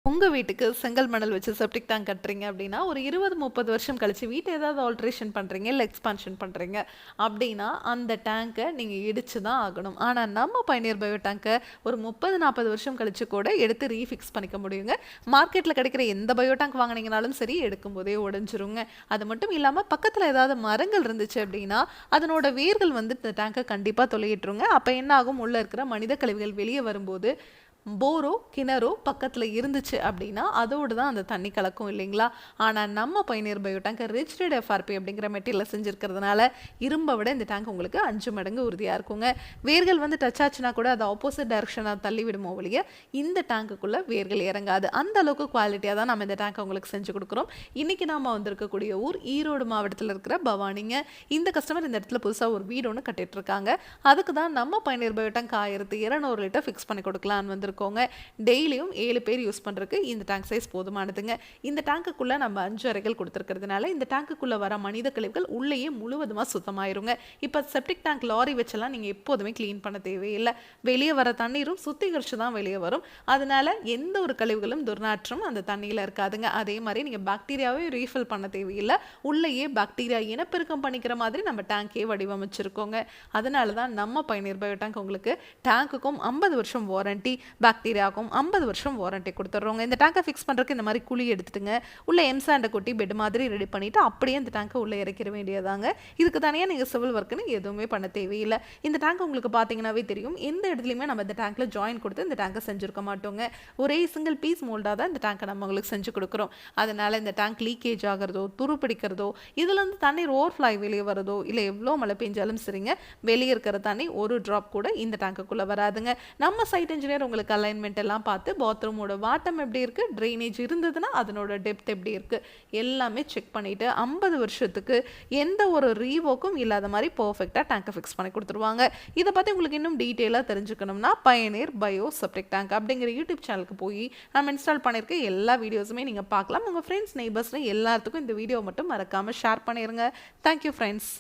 உங்கள் வீட்டுக்கு செங்கல் மணல் வச்சு செப்டிக் டேங்க் கட்டுறீங்க அப்படின்னா ஒரு 20-30 வருஷம் கழிச்சு வீட்டை ஏதாவது ஆல்ட்ரேஷன் பண்ணுறீங்க இல்லை எக்ஸ்பான்ஷன் பண்ணுறீங்க அப்படின்னா அந்த டேங்கை நீங்கள் இடிச்சு தான் ஆகணும். ஆனால் நம்ம பயணியர் பயோ டேங்கை ஒரு 30-40 வருஷம் கழிச்சு கூட எடுத்து ரீஃபிக்ஸ் பண்ணிக்க முடியுங்க. மார்க்கெட்டில் கிடைக்கிற எந்த பயோ டேங்க் வாங்கினீங்கனாலும் சரி எடுக்கும் போதே உடஞ்சிருங்க. அது மட்டும் இல்லாமல் பக்கத்தில் ஏதாவது மரங்கள் இருந்துச்சு அப்படின்னா அதனோட வேர்கள் இந்த டேங்கை கண்டிப்பாக தொலையிட்டுருங்க. அப்போ என்ன ஆகும், உள்ளே இருக்கிற மனித கழிவுகள் வெளியே வரும்போது போரோ கிணறோ பக்கத்தில் இருந்துச்சு அப்படின்னா அதோடு தான் அந்த தண்ணி கலக்கும் இல்லைங்களா. ஆனால் நம்ம பயணியர் பயோ டேங்க் ரிச்டட் எஃப்ஆர்பி அப்படிங்கிற மெட்டீரியல் செஞ்சுருக்கிறதுனால இரும்பை விட இந்த டேங்க் உங்களுக்கு 5 மடங்கு உறுதியாக இருக்குங்க. வேர்கள் டச் ஆச்சுன்னா கூட அது ஆப்போசிட் டைரக்ஷனாக தள்ளி விடுமோ ஒழிய இந்த டேங்குக்குள்ளே வேர்கள் இறங்காது. அந்த அளவுக்கு குவாலிட்டியாக தான் நம்ம இந்த டேங்க் உங்களுக்கு செஞ்சு கொடுக்குறோம். இன்றைக்கி நாம் வந்திருக்கக்கூடிய ஊர் ஈரோடு மாவட்டத்தில் இருக்கிற பவானிங்க. இந்த கஸ்டமர் இந்த இடத்துல புதுசாக ஒரு வீடு ஒன்று கட்டிட்டுருக்காங்க. அதுக்கு தான் நம்ம பயணியர் பயோ டேங்க் 1200 லிட்டர் ஃபிக்ஸ் பண்ணி கொடுக்கலான்னு வந்திருக்கோம். டெய்லியும் 7 பேர் யூஸ் பண்றதுக்கு இந்த டேங்க் சைஸ் போதுமானதுங்க. இந்த டேங்குக்குள்ள நம்ம 5 அறைகள் கொடுத்துருக்கிறதுனால இந்த டேங்குக்குள்ள வர மனித கழிவுகள் உள்ளேயே முழுவதுமா சுத்தமாயிருங்க. இப்போ செப்டிக் டேங்க் லாரி வச்செல்லாம் நீங்க எப்போதுமே கிளீன் பண்ண தேவையில்லை. வெளியே வர தண்ணீரும் சுத்திகரிச்சு தான் வெளியே வரும். அதனால எந்த ஒரு கழிவுகளும் துர்நாற்றம் அந்த தண்ணியில இருக்காதுங்க. அதே மாதிரி நீங்க பாக்டீரியாவே ரீஃபில் பண்ண தேவையில்லை. உள்ளேயே பாக்டீரியா இனப்பெருக்கம் பண்ணிக்கிற மாதிரி நம்ம டேங்கே வடிவமைச்சிருக்கோங்க. அதனால தான் நம்ம பயணியர் பயோ டேங்க் உங்களுக்கு டேங்குக்கும் 50 வருஷம் வாரண்டி, பாக்டீரியாவுக்கும் 50 வருஷம் வாரண்டி கொடுத்துட்றோங்க. இந்த டேங்கை ஃபிக்ஸ் பண்ணுறதுக்கு இந்த மாதிரி குழி எடுத்துட்டுங்க உள்ள எம்சாண்டை கொட்டி பெட் மாதிரி ரெடி பண்ணிவிட்டு அப்படியே இந்த டேங்கை உள்ளே இறக்கிற வேண்டியதாங்க. இதுக்கு தனியாக நீங்கள் சிவில் ஒர்க்குன்னு எதுவுமே பண்ண தேவையில்லை. இந்த டேங்க் உங்களுக்கு பார்த்தீங்கன்னாவே தெரியும், எந்த இடத்துலையுமே நம்ம இந்த டேங்கில் ஜாயின் கொடுத்து இந்த டேங்கை செஞ்சுருக்க மாட்டோங்க. ஒரே சிங்கிள் பீஸ் மோல்டாக தான் இந்த டேங்கை நம்ம உங்களுக்கு செஞ்சு கொடுக்குறோம். அதனால் இந்த டேங்க் லீக்கேஜ் ஆகிறதோ துரு பிடிக்கிறதோ இதுலேருந்து தண்ணீர் ஓவர்ஃப்ளை வெளியே வரதோ இல்லை எவ்வளோ மழை பெஞ்சாலும் சரிங்க வெளியே இருக்கிற தண்ணி ஒரு ட்ராப் கூட இந்த டேங்குக்குள்ளே வராதுங்க. நம்ம சைட் இன்ஜினியர் உங்களுக்கு அலைன்மெண்ட் எல்லாம் பார்த்து பாத்ரூமோட வாட்டம் எப்படி இருக்கு, ட்ரைனேஜ் இருந்ததுன்னா அதனோட டெப்த் எப்படி இருக்கு எல்லாமே செக் பண்ணிட்டு 50 வருஷத்துக்கு எந்த ஒரு ரீவோக்கும் இல்லாத மாதிரி பர்ஃபெக்டாக டேங்கை ஃபிக்ஸ் பண்ணி கொடுத்துருவாங்க. இதை பற்றி உங்களுக்கு இன்னும் டீட்டெயிலாக தெரிஞ்சுக்கணும்னா பயணியர் பயோ செப்டிக் டேங்க் அப்படிங்கிற யூடியூப் சேனலுக்கு போய் நம்ம இன்ஸ்டால் பண்ணியிருக்க எல்லா வீடியோஸுமே நீங்கள் பார்க்கலாம். உங்கள் ஃப்ரெண்ட்ஸ் நெய்பர்ஸ்னு எல்லாத்துக்கும் இந்த வீடியோ மட்டும் மறக்காமல் ஷேர் பண்ணிடுங்க. Thank you friends.